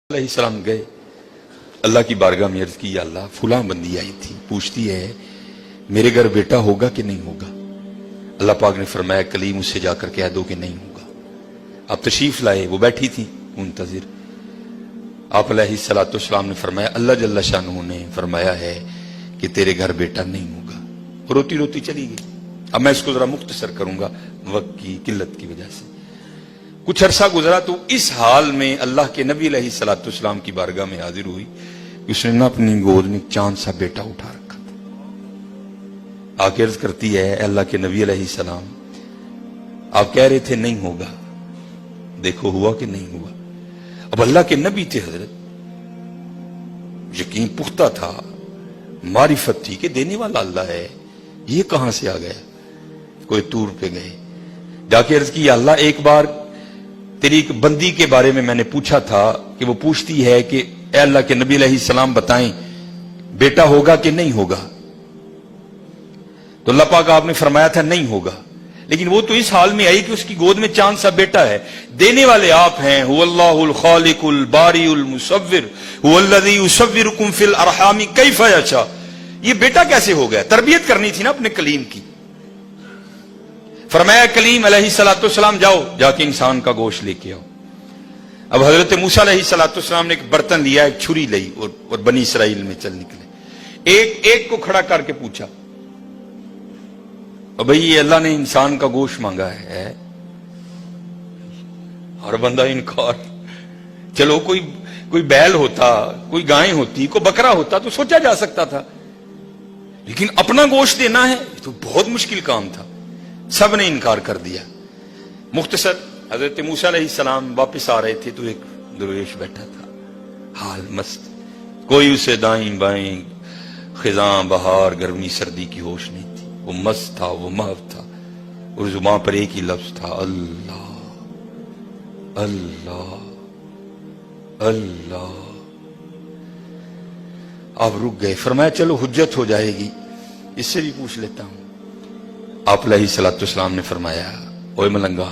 علیہ السلام گئے اللہ کی بارگاہ میں عرض کی یا اللہ فلاں بندی آئی تھی پوچھتی ہے میرے گھر بیٹا ہوگا کہ نہیں ہوگا. اللہ پاک نے فرمایا کلیم اس سے جا کر کہہ دو کہ نہیں ہوگا. آپ تشریف لائے, وہ بیٹھی تھی منتظر. آپ علیہ الصلوۃ والسلام نے فرمایا اللہ جل شانہ نے فرمایا ہے کہ تیرے گھر بیٹا نہیں ہوگا. روتی روتی چلی گئی. اب میں اس کو ذرا مختصر کروں گا وقت کی قلت کی وجہ سے. کچھ عرصہ گزرا تو اس حال میں اللہ کے نبی علیہ الصلوۃ والسلام کی بارگاہ میں حاضر ہوئی. اس نے نہ اپنی گود میں چاند سا بیٹا اٹھا رکھا تھا. آ کے عرض کرتی ہے اللہ کے نبی علیہ السلام آپ کہہ رہے تھے نہیں ہوگا, دیکھو ہوا کہ نہیں ہوا. اب اللہ کے نبی تھے حضرت, یقین پختہ تھا, معرفت تھی کہ دینے والا اللہ ہے. یہ کہاں سے آ گیا؟ کوئی طور پہ گئے, جا کے عرض کی اللہ ایک بار تیری ایک بندی کے بارے میں نے پوچھا تھا کہ وہ پوچھتی ہے کہ اے اللہ کے نبی علیہ السلام بتائیں بیٹا ہوگا کہ نہیں ہوگا. تو اللہ پاک آپ نے فرمایا تھا نہیں ہوگا, لیکن وہ تو اس حال میں آئی کہ اس کی گود میں چاند سا بیٹا ہے. دینے والے آپ ہیں, هو اللہ الخالق الباری المصور هو الذی یصورکم فی الارحام کیف یشاء. یہ بیٹا کیسے ہو گیا؟ تربیت کرنی تھی نا اپنے کلیم کی. فرمایا کلیم علیہ الصلوۃ والسلام جاؤ جا کے انسان کا گوشت لے کے آؤ. اب حضرت موسیٰ علیہ الصلوۃ والسلام نے ایک برتن لیا, ایک چھری لی اور بنی اسرائیل میں چل نکلے. ایک کو کھڑا کر کے پوچھا اور بھئی یہ اللہ نے انسان کا گوشت مانگا ہے. ہر بندہ انکار. چلو کوئی بیل ہوتا, کوئی گائے ہوتی, کوئی بکرا ہوتا تو سوچا جا سکتا تھا, لیکن اپنا گوشت دینا ہے تو بہت مشکل کام تھا. سب نے انکار کر دیا. مختصر حضرت موسیٰ علیہ السلام واپس آ رہے تھے تو ایک درویش بیٹھا تھا, حال مست, کوئی اسے دائیں بائیں خزاں بہار گرمی سردی کی ہوش نہیں تھی. وہ مست تھا, وہ محو تھا, اور زبان پر ایک ہی لفظ تھا اللہ اللہ اللہ. آپ رک گئے. فرمایا چلو حجت ہو جائے گی, اس سے بھی پوچھ لیتا ہوں. آپ علیہ الصلوۃ والسلام نے فرمایا اوے ملنگا,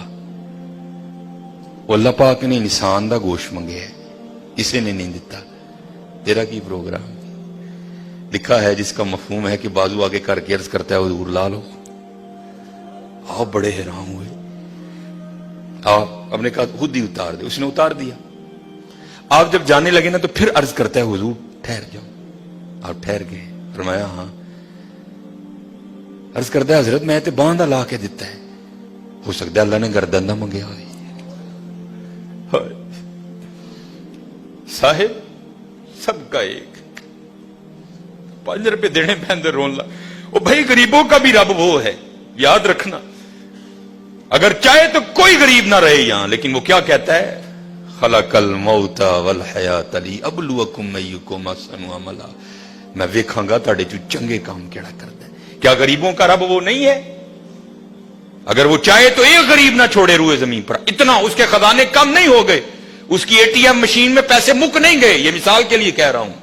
اللہ پاک نے انسان دا گوشت منگے ہے, اسے نے نہیں دیتا, تیرا کی پروگرام. لکھا ہے جس کا مفہوم ہے کہ بازو آگے کر کے عرض کرتا ہے حضور لا لو. آپ بڑے حیران ہوئے. آپ نے کہا خود ہی اتار دے. اس نے اتار دیا. آپ جب جانے لگے نا تو پھر عرض کرتا ہے حضور ٹھہر جاؤ. آپ ٹھہر گئے. فرمایا ہاں. عرض کرتا ہے حضرت میں تے باندھا لا کے دیتا ہے, ہو سکتا ہے اللہ نے گردن نہ منگیا ہوئے. صاحب سب کا ایک, 5 روپے دینے پہ اندر رون لا. وہ بھائی غریبوں کا بھی رب وہ ہے, یاد رکھنا. اگر چاہے تو کوئی غریب نہ رہے یہاں, لیکن وہ کیا کہتا ہے خلق الموت والحیات لیبلوکم ایکم احسن عملا. میں ویکھاں گا تہاڈے چوں چنگے کام کیڑا کردا ہے. کیا غریبوں کا رب وہ نہیں ہے؟ اگر وہ چاہے تو ایک غریب نہ چھوڑے روئے زمین پر. اتنا اس کے خزانے کم نہیں ہو گئے, اس کی ATM مشین میں پیسے مک نہیں گئے. یہ مثال کے لیے کہہ رہا ہوں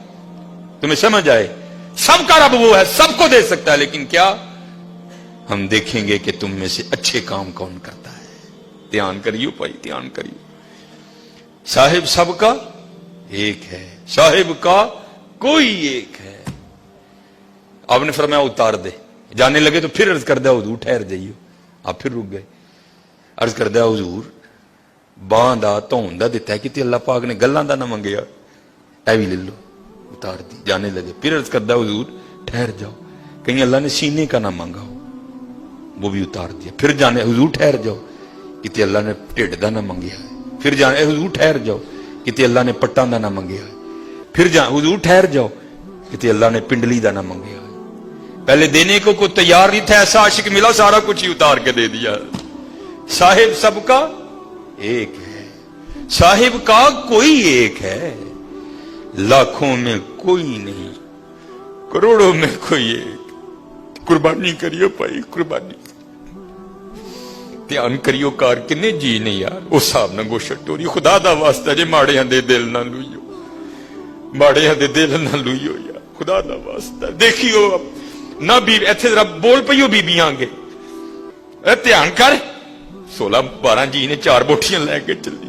تمہیں سمجھ آئے. سب کا رب وہ ہے, سب کو دے سکتا ہے, لیکن کیا ہم دیکھیں گے کہ تم میں سے اچھے کام کون کرتا ہے. دھیان کریو بھائی, دھیان کریو. صاحب سب کا ایک ہے, صاحب کا کوئی ایک ہے. آپ نے فرمایا اتار دے. جانے لگے تو پھر عرض کر دیا حضور ٹھہر جائیو. آپ پھر رک گئے. عرض کر دیا حضور باندھ دا دیتا ہے کہ اللہ پاک نے گلاں دا نہ منگیا, اے بھی لے لو. اتار دی. جانے لگے. پھر عرض کر دیا حضور ٹھہر جاؤ, کہیں اللہ نے سینے کا نہ مانگا ہو, وہ بھی اتار دیا. پھر جانے حضور ٹھہر جاؤ کہ اللہ نے ٹھڈ دا نہ منگیا ہے. پھر جانے حضور ٹھہر جاؤ کہ اللہ نے پٹاں دا نہ منگیا ہے. پھر حضور ٹھہر جاؤ کہ اللہ نے پنڈلی دا نہ منگیا ہے. پہلے دینے کو کوئی تیار نہیں تھا, ایسا عاشق ملا سارا کچھ ہی اتار کے دے دیا. صاحب سب کا ایک ہے, صاحب کا کوئی ایک ہے, لاکھوں میں کوئی نہیں, کروڑوں میں کوئی ایک. قربانی کریو بھائی, قربانی دھیان کریو. کار کنے جی نہیں یار اس صاحب نہ گوشت ٹوری. خدا دا واسطہ جے ماڑیاں دے دل نہ لوئیو, ماڑیاں دے دل نہ لوئیو یار, خدا دا واسطہ. دیکھیو نہ بھی ایتھے ذرا بول پئیو بیبیاں گے, دھیان کر. 16-12 جی نے 4 بوٹیاں لے کے چلی.